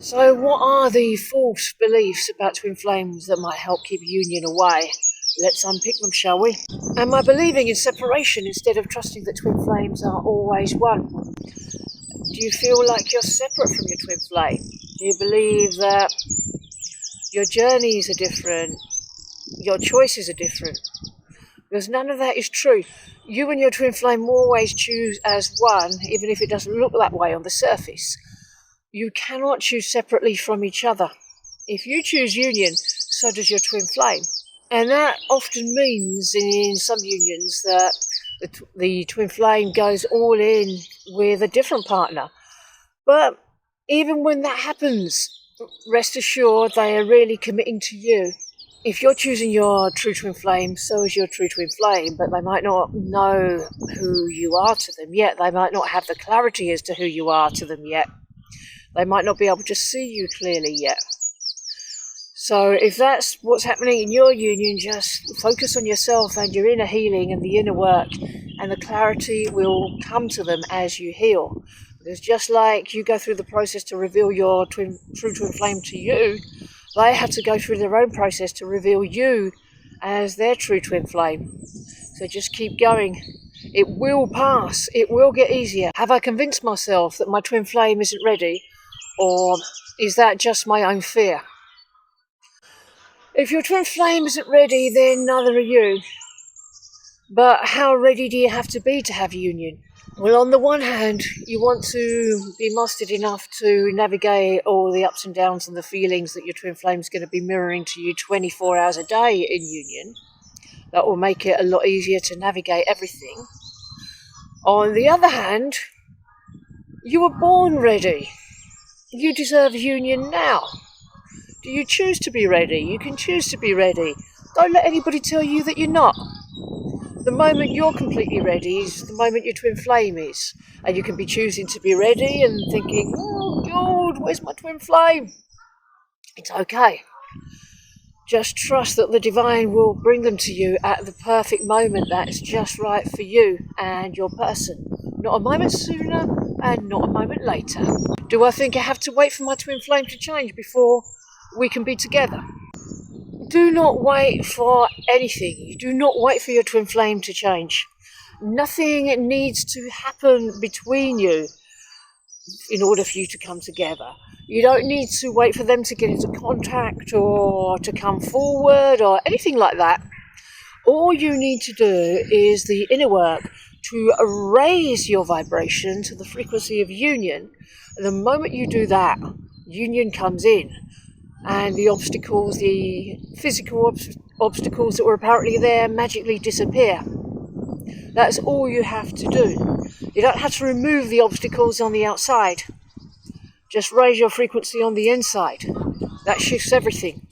So what are the false beliefs about twin flames that might help keep union away? Let's unpick them, shall we? Am I believing in separation instead of trusting that twin flames are always one? Do you feel like you're separate from your twin flame? Do you believe that your journeys are different, your choices are different? Because none of that is true. You and your twin flame always choose as one, even if it doesn't look that way on the surface. You cannot choose separately from each other. If you choose union, so does your twin flame. And that often means in some unions that the twin flame goes all in with a different partner. But even when that happens, rest assured they are really committing to you. If you're choosing your true twin flame, so is your true twin flame, but they might not know who you are to them yet. They might not have the clarity as to who you are to them yet. They might not be able to see you clearly yet. So if that's what's happening in your union, just focus on yourself and your inner healing and the inner work, and the clarity will come to them as you heal. Because just like you go through the process to reveal your true twin flame to you, they had to go through their own process to reveal you as their true twin flame. So just keep going. It will pass. It will get easier. Have I convinced myself that my twin flame isn't ready? Or is that just my own fear? If your twin flame isn't ready, then neither are you. But how ready do you have to be to have union? Well, on the one hand, you want to be mastered enough to navigate all the ups and downs and the feelings that your twin flame is going to be mirroring to you 24 hours a day in union. That will make it a lot easier to navigate everything. On the other hand, you were born ready. You deserve union now. Do you choose to be ready? You can choose to be ready. Don't let anybody tell you that you're not. The moment you're completely ready is the moment your twin flame is. And you can be choosing to be ready and thinking, oh God, where's my twin flame? It's okay. Just trust that the divine will bring them to you at the perfect moment that's just right for you and your person. Not a moment sooner and not a moment later. Do I think I have to wait for my twin flame to change before we can be together? Do not wait for anything. You do not wait for your twin flame to change. Nothing needs to happen between you in order for you to come together. You don't need to wait for them to get into contact or to come forward or anything like that. All you need to do is the inner work to raise your vibration to the frequency of union. And the moment you do that, union comes in. And the obstacles, the physical obstacles that were apparently there, magically disappear. That's all you have to do. You don't have to remove the obstacles on the outside. Just raise your frequency on the inside. That shifts everything.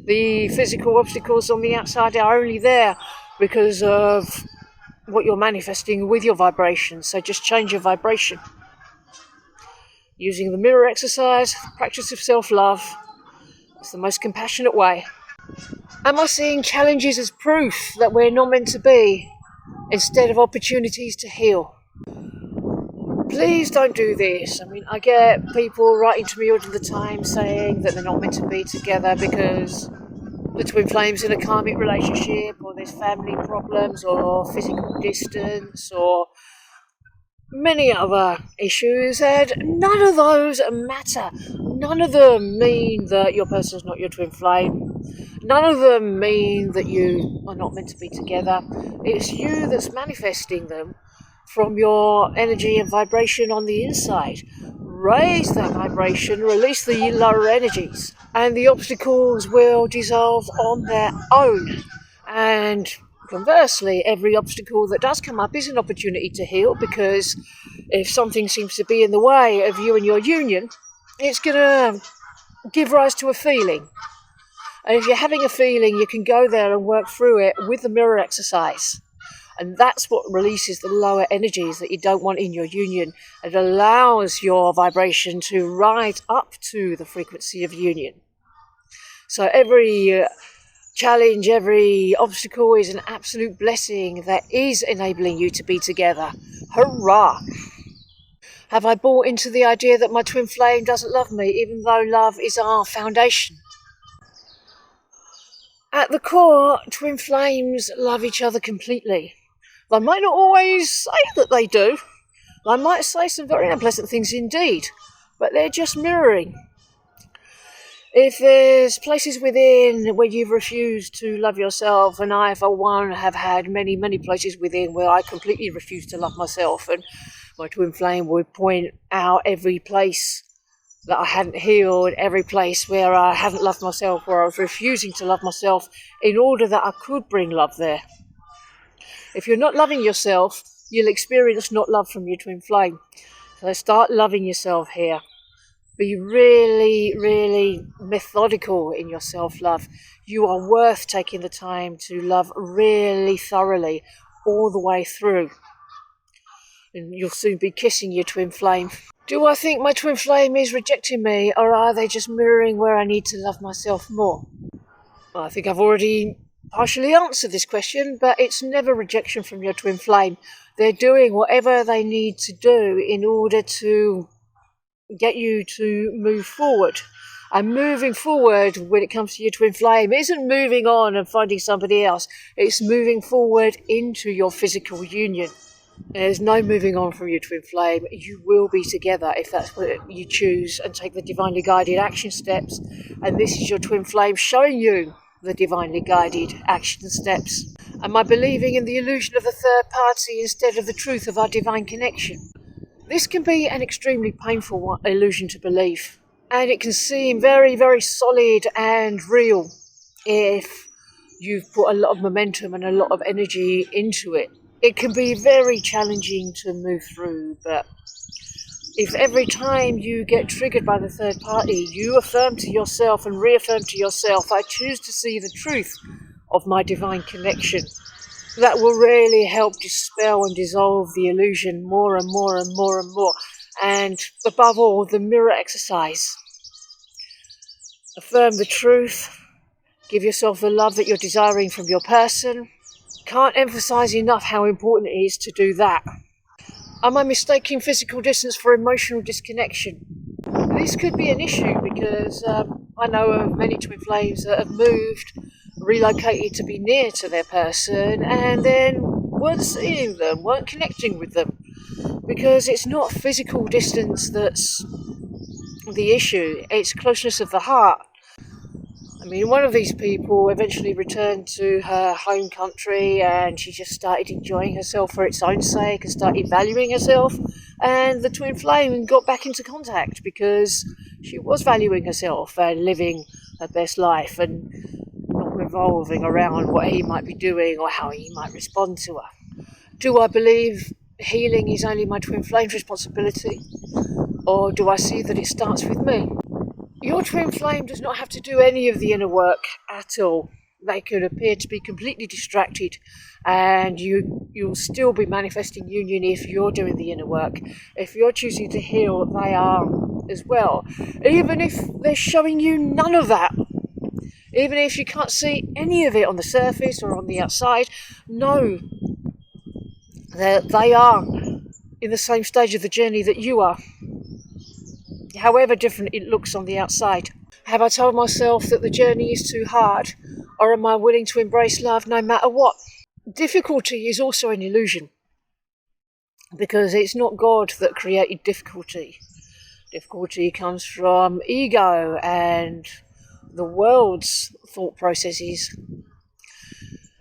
The physical obstacles on the outside are only there because of what you're manifesting with your vibration. So just change your vibration. Using the mirror exercise, practice of self-love. It's the most compassionate way. Am I seeing challenges as proof that we're not meant to be instead of opportunities to heal? Please don't do this. I mean, I get people writing to me all the time saying that they're not meant to be together because the twin flame's in a karmic relationship, or there's family problems, or physical distance, or many other issues, and none of those matter. None of them mean that your person's not your twin flame. None of them mean that you are not meant to be together. It's you that's manifesting them from your energy and vibration on the inside. Raise that vibration, release the lower energies, and the obstacles will dissolve on their own. And conversely, every obstacle that does come up is an opportunity to heal, because if something seems to be in the way of you and your union, it's going to give rise to a feeling. And if you're having a feeling, you can go there and work through it with the mirror exercise. And that's what releases the lower energies that you don't want in your union. It allows your vibration to rise up to the frequency of union. So every challenge, every obstacle is an absolute blessing that is enabling you to be together. Hurrah! Have I bought into the idea that my twin flame doesn't love me, even though love is our foundation? At the core, twin flames love each other completely. They might not always say that they do. They might say some very unpleasant things indeed, but they're just mirroring. If there's places within where you've refused to love yourself, and I, for one, have had many, many places within where I completely refused to love myself, and my twin flame would point out every place that I hadn't healed, every place where I hadn't loved myself, where I was refusing to love myself in order that I could bring love there. If you're not loving yourself, you'll experience not love from your twin flame. So start loving yourself here. Be really, really methodical in your self-love. You are worth taking the time to love really thoroughly all the way through. And you'll soon be kissing your twin flame. Do I think my twin flame is rejecting me, or are they just mirroring where I need to love myself more? Well, I think I've already partially answered this question, but it's never rejection from your twin flame. They're doing whatever they need to do in order to get you to move forward. And moving forward when it comes to your twin flame isn't moving on and finding somebody else. It's moving forward into your physical union. There's no moving on from your twin flame. You will be together if that's what you choose and take the divinely guided action steps. And this is your twin flame showing you the divinely guided action steps. Am I believing in the illusion of the third party instead of the truth of our divine connection? This can be an extremely painful illusion to believe, and it can seem very, very solid and real if you've put a lot of momentum and a lot of energy into it. It can be very challenging to move through, but if every time you get triggered by the third party, you affirm to yourself and reaffirm to yourself, I choose to see the truth of my divine connection, that will really help dispel and dissolve the illusion more and more and more and more. And above all, the mirror exercise. Affirm the truth. Give yourself the love that you're desiring from your person. Can't emphasize enough how important it is to do that. Am I mistaking physical distance for emotional disconnection? This could be an issue because I know of many twin flames that have moved, relocated to be near to their person, and then weren't seeing them, weren't connecting with them, because it's not physical distance that's the issue, it's closeness of the heart. I mean, one of these people eventually returned to her home country and she just started enjoying herself for its own sake and started valuing herself, and the twin flame got back into contact because she was valuing herself and living her best life and not revolving around what he might be doing or how he might respond to her. Do I believe healing is only my twin flame's responsibility, or do I see that it starts with me? Your twin flame does not have to do any of the inner work at all. They could appear to be completely distracted, and you'll still be manifesting union if you're doing the inner work. If you're choosing to heal, they are as well. Even if they're showing you none of that, even if you can't see any of it on the surface or on the outside, know that they are in the same stage of the journey that you are, however different it looks on the outside. Have I told myself that the journey is too hard, or am I willing to embrace love no matter what? Difficulty is also an illusion, because it's not God that created difficulty. Difficulty comes from ego and the world's thought processes.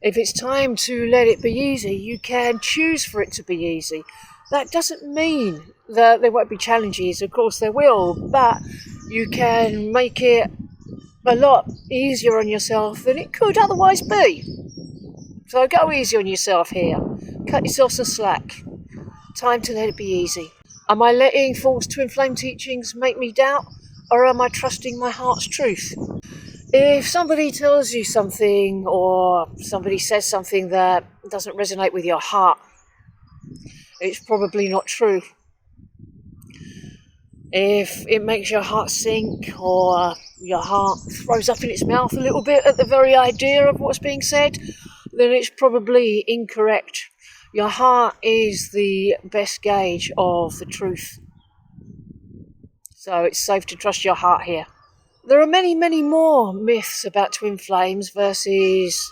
If it's time to let it be easy, you can choose for it to be easy. That doesn't mean that there won't be challenges, of course there will, but you can make it a lot easier on yourself than it could otherwise be. So go easy on yourself here. Cut yourself some slack. Time to let it be easy. Am I letting false twin flame teachings make me doubt, or am I trusting my heart's truth? If somebody tells you something, or somebody says something that doesn't resonate with your heart, it's probably not true. If it makes your heart sink, or your heart throws up in its mouth a little bit at the very idea of what's being said, then it's probably incorrect. Your heart is the best gauge of the truth. So it's safe to trust your heart here. There are many, many more myths about twin flames versus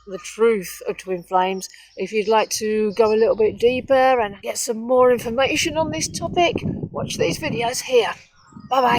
the truth of twin flames. If you'd like to go a little bit deeper and get some more information on this topic, watch these videos here. Bye bye.